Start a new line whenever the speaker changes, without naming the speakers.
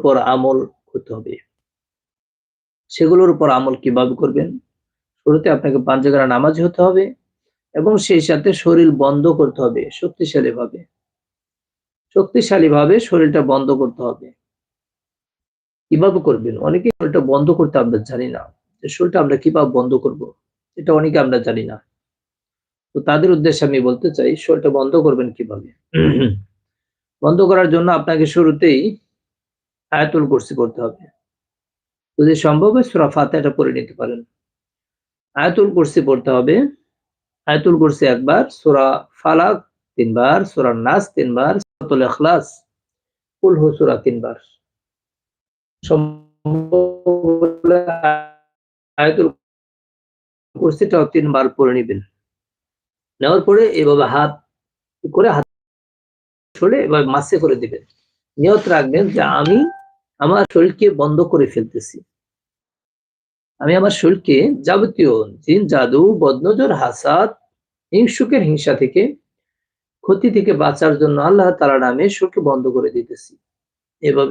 উপর আমল করতে হবে। সেগুলোর উপর আমল কিভাবে করবেন? শুরুতে আপনাকে ৫ ওয়াক্ত নামাজি হতে হবে এবং সেই সাথে শরীর বন্ধ করতে হবে শক্তিশালীভাবে। শক্তিশালীভাবে শরীরটা বন্ধ করতে হবে। কিভাবে করবেন? অনেকেই শরীরটা বন্ধ করতে আমরা জানি না। যে শরীরটা আমরা কিভাবে বন্ধ করব? এটা অনেকে আমরা জানি না। তো তাদের উদ্দেশ্যে আমি বলতে চাই শরীরটা বন্ধ করবেন কিভাবে? বন্ধ করার জন্য আপনাকে শুরুতেই আয়াতুল কুরসি পড়তে হবে। যদি সম্ভব হয় সূরা ফাতিহাটা পড়ে নিতে পারেন। আয়াতুল কুরসি পড়তে হবে। আয়াতুল কুরসি একবার, সূরা ফালাক ৩ বার, সূরা নাস ৩ বার, সূরাতুল ইখলাস, কুল হু সূরা ৩ বার। সম্ভব হলে আয়াতুল কুরসিটাও ৩ বার পড়ে নিবেন। নেওয়ার পরে এভাবে হাত করে হাত ছুঁড়ে এভাবে মাসে করে দিবেন। নিয়ত রাখবেন যে আমি আমার শরীরকে বন্ধ করে ফেলতেছি। আমি আমার শরীরকে যাবতীয় জিন, জাদু, বদনজর, হাসাদ, হিংসুকের হিংসা থেকে, ক্ষতি থেকে বাঁচার জন্য আল্লাহ তাআলার নামে শরীরকে বন্ধ করে দিতেছি। এভাবে